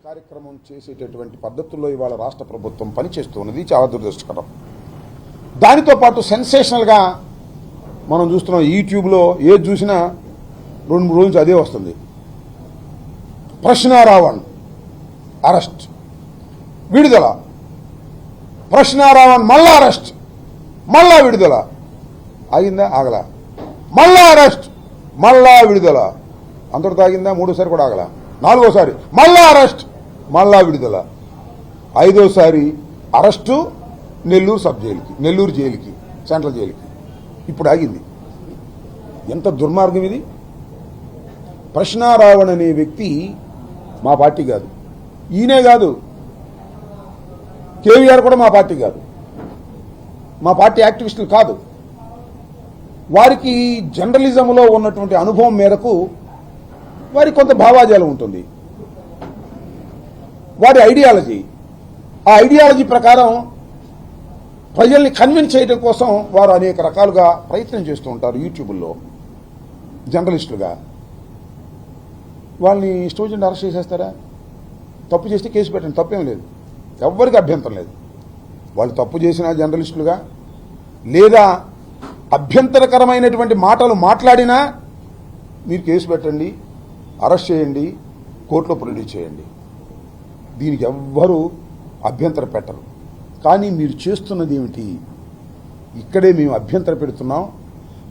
కార్యక్రమం చేసేటటువంటి పద్ధతుల్లో ఇవాళ రాష్ట్ర ప్రభుత్వం పనిచేస్తున్నది చాలా దురదృష్టకరం. దానితో పాటు సెన్సేషనల్గా మనం చూస్తున్నాం, యూట్యూబ్లో ఏది చూసినా 2-3 రోజులు అదే వస్తుంది. ప్రశ్న రావణ్ అరెస్ట్, విడుదల, ప్రశ్న రావణ్ మళ్ళా అరెస్ట్, మళ్ళా విడుదల. ఆగిందా? ఆగల. మళ్ళా అరెస్ట్, మళ్ళా విడుదల. అందరూ తాగిందా? 3సారి కూడా ఆగల. 4ఓసారి మళ్ళా అరెస్ట్, మళ్ళా విడుదల. 5ఓసారి అరెస్టు నెల్లూరు సబ్ జైలుకి, నెల్లూరు జైలుకి, సెంట్రల్ జైలుకి. ఇప్పుడు ఆగింది. ఎంత దుర్మార్గం ఇది! ప్రశ్నారావణ్ అనే వ్యక్తి మా పార్టీ కాదు, ఈయనే కాదు, కేవీఆర్ కూడా మా పార్టీ కాదు, మా పార్టీ యాక్టివిస్టులు కాదు. వారికి జర్నలిజంలో ఉన్నటువంటి అనుభవం మేరకు వారికి కొంత భావాజాలం ఉంటుంది, వారి ఐడియాలజీ. ఆ ఐడియాలజీ ప్రకారం ప్రజల్ని కన్విన్స్ చేయడం కోసం వారు అనేక రకాలుగా ప్రయత్నం చేస్తూ ఉంటారు. యూట్యూబ్లో జర్నలిస్టులుగా వాళ్ళని ఇష్టం అరెస్ట్ చేసేస్తారా? తప్పు చేస్తే కేసు పెట్టండి, తప్పేం లేదు, ఎవ్వరికి అభ్యంతరం లేదు. వాళ్ళు తప్పు చేసిన జర్నలిస్టులుగా లేదా అభ్యంతరకరమైనటువంటి మాటలు మాట్లాడినా మీరు కేసు పెట్టండి, అరెస్ట్ చేయండి, కోర్టులో ప్రొడ్యూస్ చేయండి. దీనికి ఎవ్వరూ అభ్యంతరం పెట్టరు. కానీ మీరు చేస్తున్నది ఏమిటి? ఇక్కడే మేము అభ్యంతరం పెడుతున్నాం.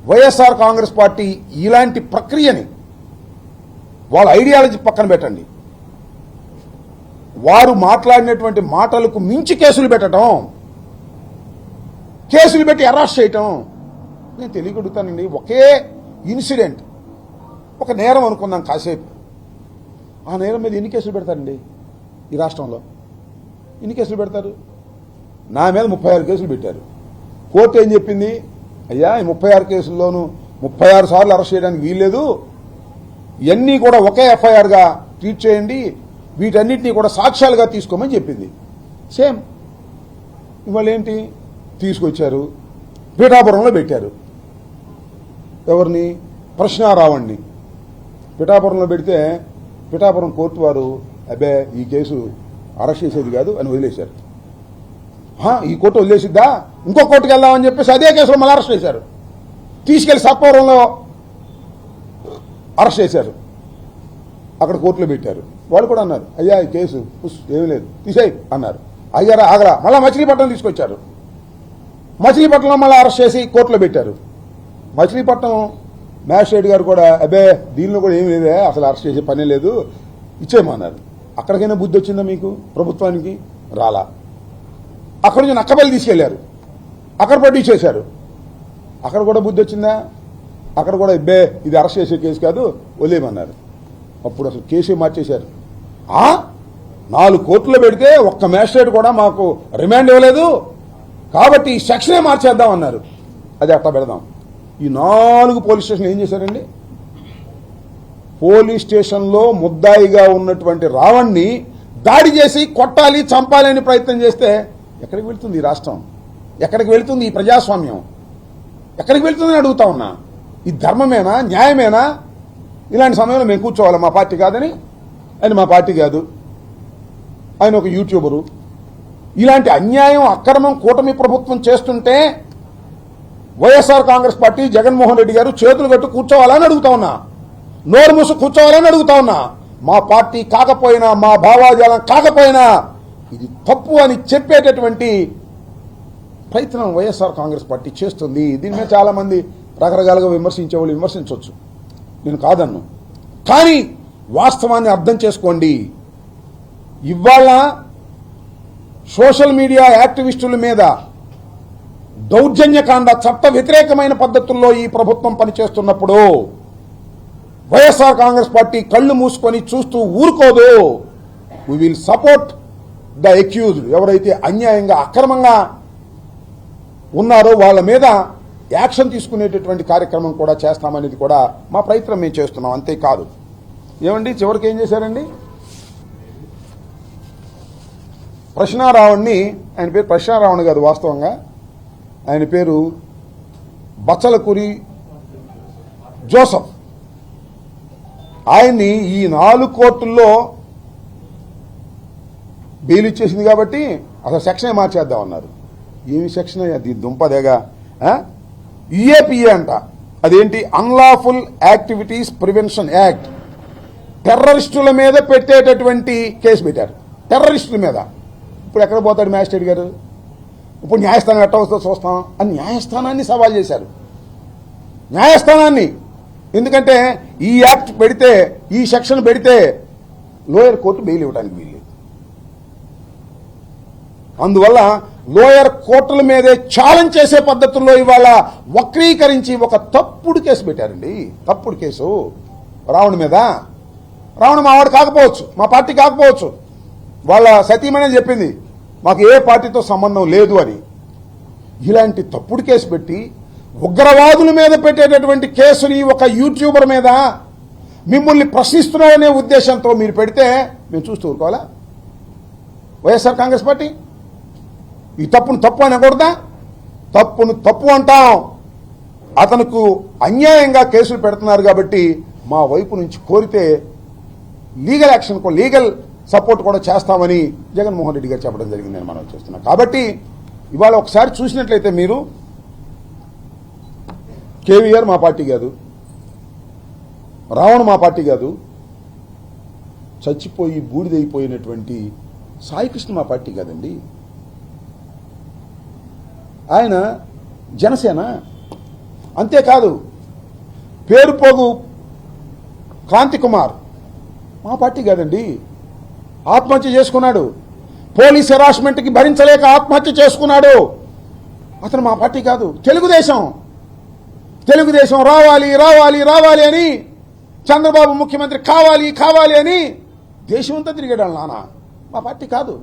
వైఎస్ఆర్ కాంగ్రెస్ పార్టీ ఇలాంటి ప్రక్రియని, వాళ్ళ ఐడియాలజీ పక్కన పెట్టండి, వారు మాట్లాడినటువంటి మాటలకు మించి కేసులు పెట్టడం, కేసులు పెట్టి అరెస్ట్ చేయటం. నేను తెలియగలుగుతానండి, ఒకే ఇన్సిడెంట్, ఒక నేరం అనుకుందాం కాసేపు, ఆ నేరం మీద ఎన్ని కేసులు పెడతారండి ఈ రాష్ట్రంలో? ఎన్ని కేసులు పెడతారు? నా మీద 36 కేసులు పెట్టారు. కోర్టు ఏం చెప్పింది? అయ్యా, ఈ 36 కేసుల్లోనూ 36 సార్లు అరెస్ట్ చేయడానికి వీల్లేదు, ఇవన్నీ కూడా ఒకే ఎఫ్ఐఆర్గా ట్రీట్ చేయండి, వీటన్నిటినీ కూడా సాక్ష్యాలుగా తీసుకోమని చెప్పింది. సేమ్ ఇవాళ ఏంటి తీసుకొచ్చారు, పిఠాపురంలో పెట్టారు. ఎవరిని? ప్రశ్నారావణ్ణి పిఠాపురంలో పెడితే పిఠాపురం కోర్టు వారు అబ్బే ఈ కేసు అరెస్ట్ చేసేది కాదు అని వదిలేశారు. ఈ కోర్టు వదిలేసిద్దా, ఇంకో కోర్టుకు వెళ్దామని చెప్పేసి అదే కేసులో మళ్ళీ అరెస్ట్ చేశారు. తీసుకెళ్లి సత్వరంలో అరెస్ట్ చేశారు, అక్కడ కోర్టులో పెట్టారు. వాళ్ళు కూడా అన్నారు, అయ్యా ఈ కేసు ఏమీ లేదు, తీసేయి అన్నారు. అయ్యారా? ఆగరా. మళ్ళీ మచిలీపట్నం తీసుకొచ్చారు, మచిలీపట్నంలో మళ్ళీ అరెస్ట్ చేసి కోర్టులో పెట్టారు. మచిలీపట్నం మ్యాజిస్ట్రేట్ గారు కూడా అబ్బే దీనిలో కూడా ఏమీ లేదే, అసలు అరెస్ట్ చేసే పనే లేదు, ఇచ్చేయమన్నారు. అక్కడికైనా బుద్ధి వచ్చిందా మీకు ప్రభుత్వానికి? రాలా. అక్కడి నుంచి నక్కబెల్లి తీసుకెళ్లారు, అక్కడ ప్రొడ్యూస్ చేశారు. అక్కడ కూడా బుద్ధి వచ్చిందా? అక్కడ కూడా అబ్బే ఇది అరెస్ట్ చేసే కేసు కాదు, వదిలేయమన్నారు. అప్పుడు అసలు కేసే మార్చేశారు. 4 కోర్టులో పెడితే ఒక్క మ్యాజిస్ట్రేట్ కూడా మాకు రిమాండ్ ఇవ్వలేదు, కాబట్టి ఈ సెక్షనే మార్చేద్దాం అన్నారు. అది అట్లా పెడదాం. ఈ 4 పోలీస్ స్టేషన్లు ఏం చేశారండి? పోలీస్ స్టేషన్లో ముద్దాయిగా ఉన్నటువంటి రావణ్ణి దాడి చేసి కొట్టాలి, చంపాలి అని ప్రయత్నం చేస్తే ఎక్కడికి వెళ్తుంది ఈ రాష్ట్రం? ఎక్కడికి వెళ్తుంది ఈ ప్రజాస్వామ్యం? ఎక్కడికి వెళ్తుందని అడుగుతా ఉన్నా. ఈ ధర్మమేనా, న్యాయమేనా? ఇలాంటి సమయంలో మేము కూర్చోవాలి, మా పార్టీ కాదని. ఆయన మా పార్టీ కాదు, ఆయన ఒక యూట్యూబరు. ఇలాంటి అన్యాయం, అక్రమం కూటమి ప్రభుత్వం చేస్తుంటే వైఎస్ఆర్ కాంగ్రెస్ పార్టీ, జగన్మోహన్ రెడ్డి గారు చేతులు కట్టు కూర్చోవాలని అడుగుతా ఉన్నా, నోరు మూసు కూర్చోవాలని అడుగుతా ఉన్నా. మా పార్టీ కాకపోయినా, మా భావాజాలం కాకపోయినా ఇది తప్పు అని చెప్పేటటువంటి ప్రయత్నం వైఎస్ఆర్ కాంగ్రెస్ పార్టీ చేస్తుంది. దీని మీద చాలా మంది రకరకాలుగా విమర్శించేవాళ్ళు విమర్శించవచ్చు, నేను కాదన్ను. కానీ వాస్తవాన్ని అర్థం చేసుకోండి. ఇవాళ సోషల్ మీడియా యాక్టివిస్టుల మీద దౌర్జన్యకాండ, చట్ట వ్యతిరేకమైన పద్ధతుల్లో ఈ ప్రభుత్వం పనిచేస్తున్నప్పుడు వైఎస్ఆర్ కాంగ్రెస్ పార్టీ కళ్లు మూసుకొని చూస్తూ ఊరుకోదు. We will support the accused. ఎవరైతే అన్యాయంగా, అక్రమంగా ఉన్నారో వాళ్ళ మీద యాక్షన్ తీసుకునేటటువంటి కార్యక్రమం కూడా చేస్తామనేది కూడా మా ప్రయత్నం మేము చేస్తున్నాం. అంతేకాదు. ఏమండి చివరికి ఏం చేశారండి? ప్రశ్నారావణ్ణి, ఆయన పేరు ప్రశ్నారావణ్ కాదు వాస్తవంగా, ఆయన పేరు బచ్చలకూరి జోసఫ్. ఆయన్ని ఈ 4 కోర్టుల్లో బెయిల్ ఇచ్చేసింది కాబట్టి అసలు సెక్షనే మార్చేద్దామన్నారు. ఏమి సెక్షన్ అది దుంపదేగా. యుఏపిఏ అంట, అదేంటి అన్లాఫుల్ యాక్టివిటీస్ ప్రివెన్షన్ యాక్ట్. టెర్రరిస్టుల మీద పెట్టేటటువంటి కేసు పెట్టారు, టెర్రరిస్టుల మీద. ఇప్పుడు ఎక్కడ పోతాడు మ్యాజిస్ట్రేట్ గారు? ఇప్పుడు న్యాయస్థానం ఎట్ట వస్తుందో చూస్తాం అని న్యాయస్థానాన్ని సవాల్ చేశారు. న్యాయస్థానాన్ని, ఎందుకంటే ఈ యాక్ట్ పెడితే, ఈ సెక్షన్ పెడితే లోయర్ కోర్టు బెయిల్ ఇవ్వడానికి వీల్లేదు. అందువల్ల లోయర్ కోర్టుల మీదే ఛాలెంజ్ చేసే పద్ధతుల్లో ఇవాళ వక్రీకరించి ఒక తప్పుడు కేసు పెట్టారండి. తప్పుడు కేసు రావణ్ మీద. రావణ్ మావాడు కాకపోవచ్చు, మా పార్టీ కాకపోవచ్చు, వాళ్ళ సతీమణి చెప్పింది మాకు ఏ పార్టీతో సంబంధం లేదు అని. ఇలాంటి తప్పుడు కేసు పెట్టి ఉగ్రవాదుల మీద పెట్టేటటువంటి కేసుని ఒక యూట్యూబర్ మీద మిమ్మల్ని ప్రశ్నిస్తున్నారనే ఉద్దేశంతో మీరు పెడితే మేము చూస్తూ ఊరుకోవాలా? వైఎస్ఆర్ కాంగ్రెస్ పార్టీ ఈ తప్పును తప్పు అనకూడదా? తప్పును తప్పు అంటాం. అతనుకు అన్యాయంగా కేసులు పెడుతున్నారు కాబట్టి మా వైపు నుంచి కోరితే లీగల్ యాక్షన్, లీగల్ సపోర్ట్ కూడా చేస్తామని జగన్మోహన్ రెడ్డి గారు చెప్పడం జరిగిందని మనం చేస్తున్నాం. కాబట్టి ఇవాళ ఒకసారి చూసినట్లయితే మీరు, కేవీఆర్ మా పార్టీ కాదు, రావణ్ మా పార్టీ కాదు, చచ్చిపోయి బూడిదైపోయినటువంటి సాయికృష్ణ మా పార్టీ కాదండి. ఆయన జనసేన. అంతేకాదు పేరుపోగు కాంతి కుమార్ మా పార్టీ కాదండి, ఆత్మహత్య చేసుకున్నాడు. పోలీస్ హెరాస్మెంట్కి భరించలేక ఆత్మహత్య చేసుకున్నాడు. అతను మా పార్టీ కాదు, తెలుగుదేశం. తెలుగుదేశం రావాలి రావాలి రావాలి అని, చంద్రబాబు ముఖ్యమంత్రి కావాలి కావాలి అని దేశమంతా తిరిగాడు నాన్న. మా పార్టీ కాదు.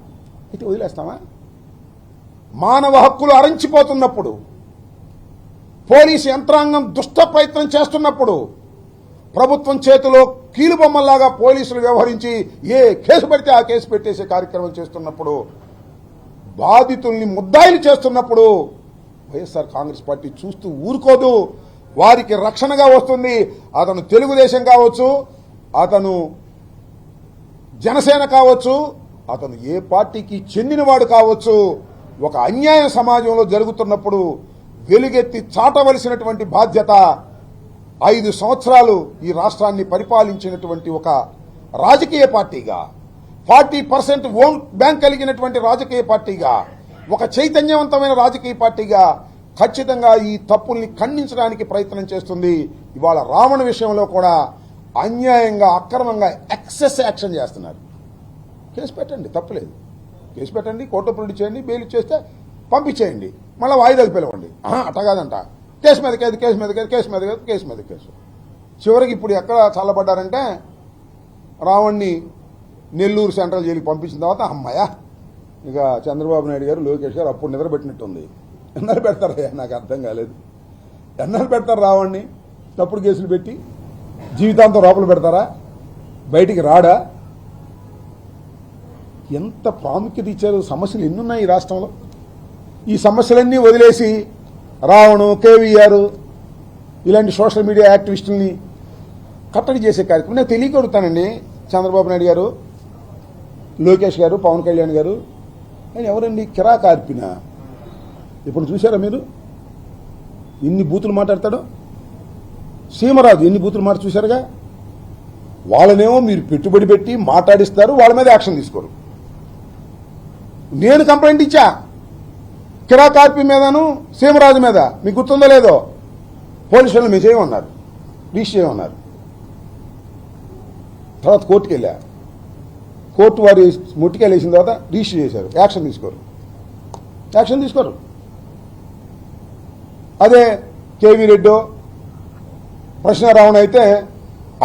ఇటు వదిలేస్తామా? మానవ హక్కులు అరించిపోతున్నప్పుడు, పోలీసు యంత్రాంగం దుష్ట ప్రయత్నం చేస్తున్నప్పుడు, ప్రభుత్వం చేతిలో కీలుబొమ్మల్లాగా పోలీసులు వ్యవహరించి ఏ కేసు పడితే ఆ కేసు పెట్టేసే కార్యక్రమం చేస్తున్నప్పుడు, బాధితుల్ని ముద్దాయిలు చేస్తున్నప్పుడు వైఎస్ఆర్ కాంగ్రెస్ పార్టీ చూస్తూ ఊరుకోదు. వారికి రక్షణగా వస్తుంది. అతను తెలుగుదేశం కావచ్చు, అతను జనసేన కావచ్చు, అతను ఏ పార్టీకి చెందినవాడు కావచ్చు, ఒక అన్యాయం సమాజంలో జరుగుతున్నప్పుడు వెలుగెత్తి చాటవలసినటువంటి బాధ్యత 5 సంవత్సరాలు ఈ రాష్ట్రాన్ని పరిపాలించినటువంటి ఒక రాజకీయ పార్టీగా, 40% ఓన్ బ్యాంక్ కలిగినటువంటి రాజకీయ పార్టీగా, ఒక చైతన్యవంతమైన రాజకీయ పార్టీగా ఖచ్చితంగా ఈ తప్పుల్ని ఖండించడానికి ప్రయత్నం చేస్తుంది. ఇవాళ రావణ్ విషయంలో కూడా అన్యాయంగా, అక్రమంగా ఎక్సెస్ యాక్షన్ చేస్తున్నారు. కేసు పెట్టండి, తప్పులేదు. కేసు పెట్టండి, కోర్టు ప్రొడ్యూస్ చేయండి, బెయిల్ ఇచ్చేస్తే పంపించేయండి, మళ్ళీ వాయిదాలు పిలవండి. అట్లా కాదంట, కేసు మీద కేసు, కేసు మీద కేసు, కేసు మీద కేసు, కేసు మీద కేసు. చివరికి ఇప్పుడు ఎక్కడ చల్లబడ్డారంటే, రావణ్ణి నెల్లూరు సెంట్రల్ జైలుకి పంపించిన తర్వాత అమ్మాయ ఇక చంద్రబాబు నాయుడు గారు, లోకేష్ గారు అప్పుడు నిద్రపెట్టినట్టుంది. ఎన్నాళ్ళు పెడతారయ్యా? నాకు అర్థం కాలేదు. ఎన్నాళ్ళు పెడతారు రావణ్ణి? తప్పుడు కేసులు పెట్టి జీవితాంతం లోపల పెడతారా? బయటికి రాడా? ఎంత ప్రాముఖ్యత ఇచ్చారు? సమస్యలు ఎన్నున్నాయి ఈ రాష్ట్రంలో. ఈ సమస్యలన్నీ వదిలేసి రావణ్, కేవీఆర్ ఇలాంటి సోషల్ మీడియా యాక్టివిస్టుల్ని కట్టడి చేసే కార్యక్రమం నేను తెలియకొడుతానండి. చంద్రబాబు నాయుడు గారు, లోకేష్ గారు, పవన్ కళ్యాణ్ గారు, ఆయన ఎవరండి? కిరా కార్పిన. ఇప్పుడు చూసారా మీరు ఎన్ని బూతులు మాట్లాడతాడో? సీమరాజు ఎన్ని బూతులు మాట చూశారుగా. వాళ్ళనేమో మీరు పెట్టుబడి పెట్టి మాట్లాడిస్తారు, వాళ్ళ మీద యాక్షన్ తీసుకోరు. నేను కంప్లైంట్ ఇచ్చా కిరా కార్పి మీదను, సీమరాజు మీద. మీకు గుర్తుందో లేదో? పోలీసు వాళ్ళు మీరు చేయమన్నారు, రిజిస్టర్ చేయమన్నారు. తర్వాత కోర్టుకు వెళ్ళా, కోర్టు వారి ముట్టికాయలు వేసిన తర్వాత రిజిస్టర్ చేశారు. యాక్షన్ తీసుకోరు. అదే కేవీ రెడ్డో, ప్రశ్నారావణ అయితే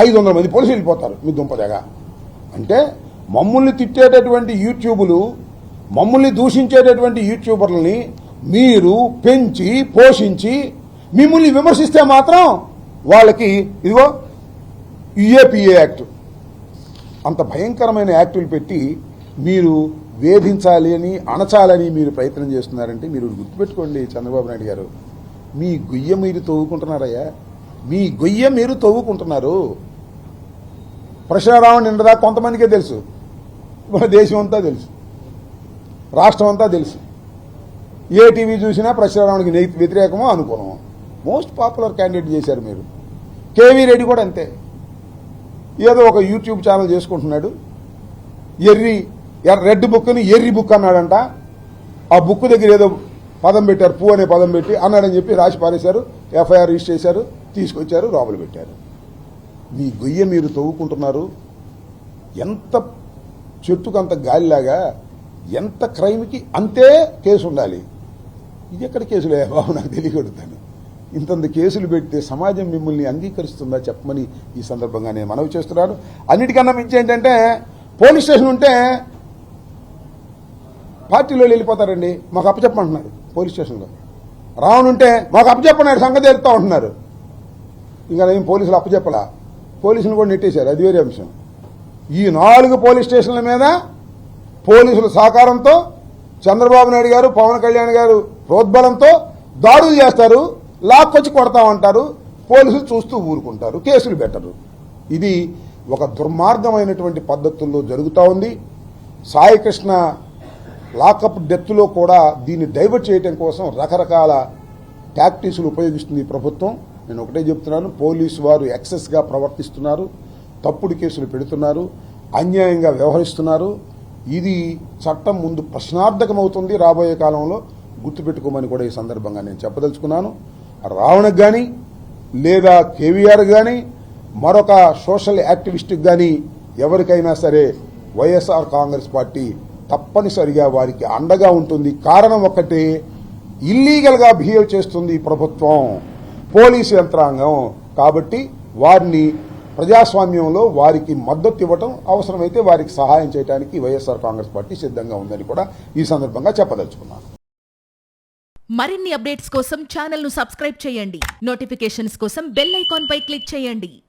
500 మంది పోలీసులు వెళ్ళిపోతారు మీ దుంపదగా. అంటే మమ్మల్ని తిట్టేటటువంటి యూట్యూబులు, మమ్మల్ని దూషించేటటువంటి యూట్యూబర్లని మీరు పెంచి పోషించి మిమ్మల్ని విమర్శిస్తే మాత్రం వాళ్ళకి ఇదిగో యుఏపిఏ యాక్ట్, అంత భయంకరమైన యాక్టులు పెట్టి మీరు వేధించాలి అని, అణచాలని మీరు ప్రయత్నం చేస్తున్నారంటే మీరు గుర్తుపెట్టుకోండి చంద్రబాబు నాయుడు గారు, మీ గొయ్య మీరు తవ్వుకుంటున్నారయ్యా. మీ గొయ్య మీరు తవ్వుకుంటున్నారు. ప్రశ్నారావణ నిండదా కొంతమందికే తెలుసు, దేశం అంతా తెలుసు. రాష్ట్రం అంతా తెలుసు. ఏ టీవీ చూసినా ప్రశ్నరావునికి వ్యతిరేకమో అనుకోను. మోస్ట్ పాపులర్ క్యాండిడేట్ చేశారు మీరు. కేవీ రెడ్డి కూడా అంతే. ఏదో ఒక యూట్యూబ్ ఛానల్ చేసుకుంటున్నాడు. రెడ్ బుక్ని ఎర్రి బుక్ అన్నాడంట. ఆ బుక్ దగ్గర ఏదో పదం పెట్టారు, పూ అనే పదం పెట్టి అన్నాడని చెప్పి రాసి పారేశారు. ఎఫ్ఐఆర్ రిజిస్టర్ చేశారు, తీసుకొచ్చారు, లోపల పెట్టారు. మీ గొయ్య మీరు తవ్వుకుంటున్నారు. ఎంత చెట్టుకంత గాలిలాగా, ఎంత క్రైమ్కి అంతే కేసు ఉండాలి. ఇది ఎక్కడ కేసులే బాబు, నాకు తెలియగలుగుతాను. ఇంతంత కేసులు పెడితే సమాజం మిమ్మల్ని అంగీకరిస్తుందా చెప్పమని ఈ సందర్భంగా నేను మనవి చేస్తున్నాను. అన్నిటికన్నా మించి ఏంటంటే, పోలీస్ స్టేషన్ ఉంటే పార్టీలో వెళ్ళిపోతారండి. మాకు అప్పచెప్పమంటున్నారు పోలీస్ స్టేషన్లో. రావణుంటే మాకు అప్పచెప్పన్నాడు, సంగతి తెలుస్తూ ఉంటున్నారు. ఇంకా ఏం పోలీసులు అప్పచెప్పలా, పోలీసులు కూడా నెట్టేశారు. అది వేరే అంశం. ఈ 4 పోలీస్ స్టేషన్ల మీద పోలీసుల సహకారంతో చంద్రబాబు నాయుడు గారు, పవన్ కళ్యాణ్ గారు ప్రోద్బలంతో దాడులు చేస్తారు, లాక్కొచ్చి కొడతామంటారు. పోలీసులు చూస్తూ ఊరుకుంటారు, కేసులు పెట్టరు. ఇది ఒక దుర్మార్గమైనటువంటి పద్ధతుల్లో జరుగుతూ ఉంది. సాయికృష్ణ లాకప్ డెత్లో కూడా దీన్ని డైవర్ట్ చేయడం కోసం రకరకాల టాక్టిక్స్లు ఉపయోగిస్తుంది ఈ ప్రభుత్వం. నేను ఒకటే చెప్తున్నాను, పోలీసు వారు ఎక్సెస్గా ప్రవర్తిస్తున్నారు, తప్పుడు కేసులు పెడుతున్నారు, అన్యాయంగా వ్యవహరిస్తున్నారు. ఇది చట్టం ముందు ప్రశ్నార్థకమవుతుంది రాబోయే కాలంలో. గుర్తుపెట్టుకోమని కూడా ఈ సందర్భంగా నేను చెప్పదలుచుకున్నాను. రావణకు కానీ లేదా కేవీఆర్ కానీ మరొక సోషల్ యాక్టివిస్ట్కి కానీ ఎవరికైనా సరే వైఎస్ఆర్ కాంగ్రెస్ పార్టీ తప్పనిసరిగా వారికి అండగా ఉంటుంది. కారణం ఒక్కటే, ఇల్లీగల్గా బిహేవ్ చేస్తుంది ఈ ప్రభుత్వం, పోలీసు యంత్రాంగం. కాబట్టి వారిని ప్రజాస్వామ్యంలో వారికి మద్దతు ఇవ్వటం, అవసరమైతే వారికి సహాయం చేయడానికి వైఎస్ఆర్ కాంగ్రెస్ పార్టీ సిద్ధంగా ఉందని కూడా ఈ సందర్భంగా చెప్పదలుచుకున్నాను. మరిన్ని అప్డేట్స్ కోసం ఛానల్ ను సబ్స్క్రైబ్ చేయండి. నోటిఫికేషన్స్ కోసం బెల్ ఐకాన్ పై క్లిక్ చేయండి.